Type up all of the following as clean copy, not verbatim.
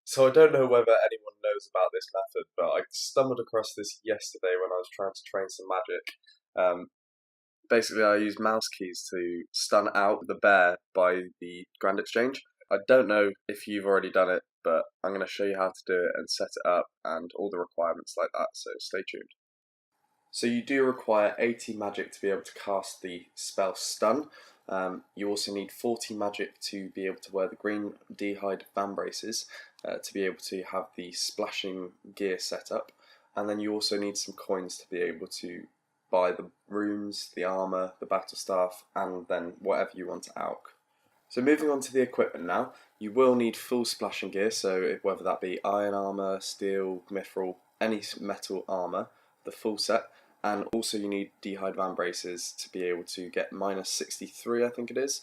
So I don't know whether anyone knows about this method, but I stumbled across this yesterday when I was trying to train some magic. Basically, I used mouse keys to stun out the bear by the Grand Exchange. I don't know if you've already done it, but I'm going to show you how to do it and set it up and all the requirements like that, so stay tuned. So you do require 80 magic to be able to cast the spell stun. You also need 40 magic to be able to wear the green d'hide van braces to be able to have the splashing gear set up. And then you also need some coins to be able to buy the runes, the armour, the battle staff, and then whatever you want to alch. So moving on to the equipment now, you will need full splashing gear, so whether that be iron armour, steel, mithril, any metal armour, the full set. And also you need d'hide van braces to be able to get minus 63, I think it is,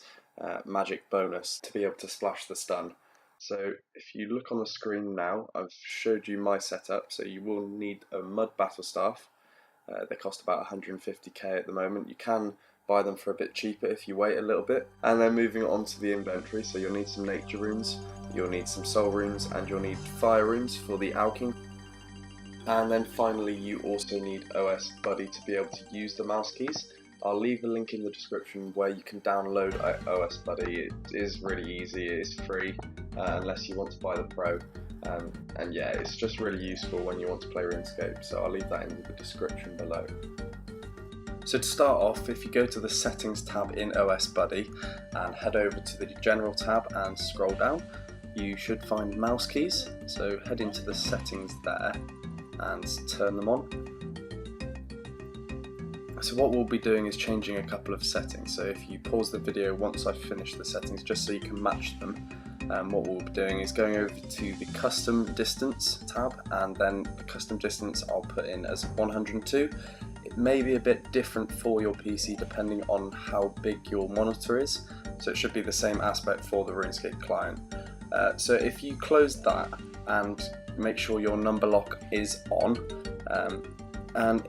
magic bonus to be able to splash the stun. So if you look on the screen now, I've showed you my setup, so you will need a mud battle staff. They cost about 150k at the moment. You can buy them for a bit cheaper if you wait a little bit. And then moving on to the inventory, so you'll need some nature runes, you'll need some soul runes, and you'll need fire runes for the alching. And then finally you also need OS Buddy to be able to use the mouse keys. I'll leave a link in the description where you can download OS Buddy. It is really easy, it is free, unless you want to buy the Pro. And yeah, it's just really useful when you want to play RuneScape, so I'll leave that in the description below. So to start off, if you go to the settings tab in OS Buddy and head over to the general tab and scroll down, you should find mouse keys. So head into the settings there and turn them on. So what we'll be doing is changing a couple of settings. So if you pause the video once I've finished the settings, just so you can match them, what we'll be doing is going over to the custom distance tab, and then the custom distance I'll put in as 102. It may be a bit different for your PC depending on how big your monitor is, so it should be the same aspect for the RuneScape client. So if you close that and make sure your number lock is on, and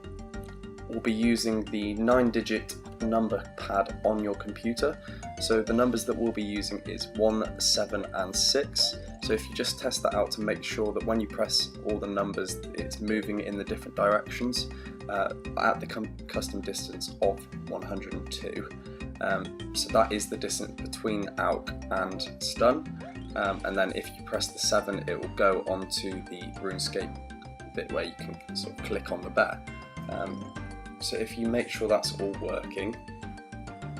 we'll be using the 9-digit number pad on your computer. So the numbers that we'll be using is 1, 7 and 6. So if you just test that out to make sure that when you press all the numbers it's moving in the different directions at the custom distance of 102. So that is the distance between alch and stun. And then if you press the 7, it will go onto the RuneScape bit where you can sort of click on the bear. So if you make sure that's all working,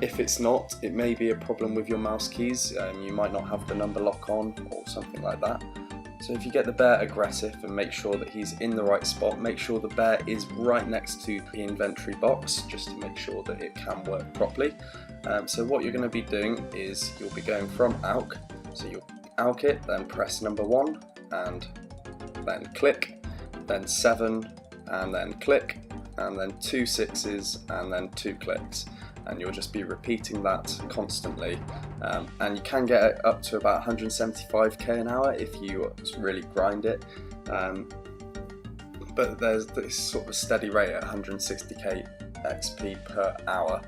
if it's not, it may be a problem with your mouse keys. You might not have the number lock on or something like that. So if you get the bear aggressive and make sure that he's in the right spot, make sure the bear is right next to the inventory box just to make sure that it can work properly. So what you're going to be doing is you'll be going from alch, so you'll alch it, then press number 1 and then click, then 7 and then click, and then 2 6s and then 2 clicks, and you'll just be repeating that constantly, and you can get it up to about 175k an hour if you really grind it, but there's this sort of steady rate at 160k XP per hour.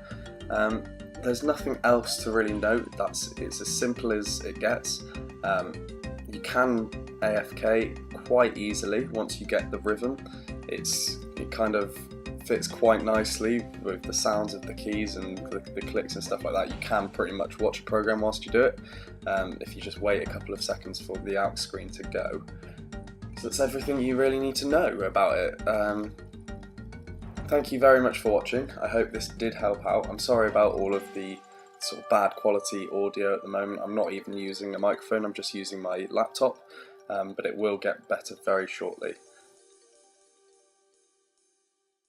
There's nothing else to really note. It's as simple as it gets. You can AFK quite easily once you get the rhythm. It kind of fits quite nicely with the sounds of the keys and the clicks and stuff like that. You can pretty much watch a program whilst you do it, if you just wait a couple of seconds for the alch screen to go. So that's everything you really need to know about it. Thank you very much for watching. I hope this did help out. I'm sorry about all of the sort of bad quality audio at the moment. I'm not even using a microphone, I'm just using my laptop, but it will get better very shortly.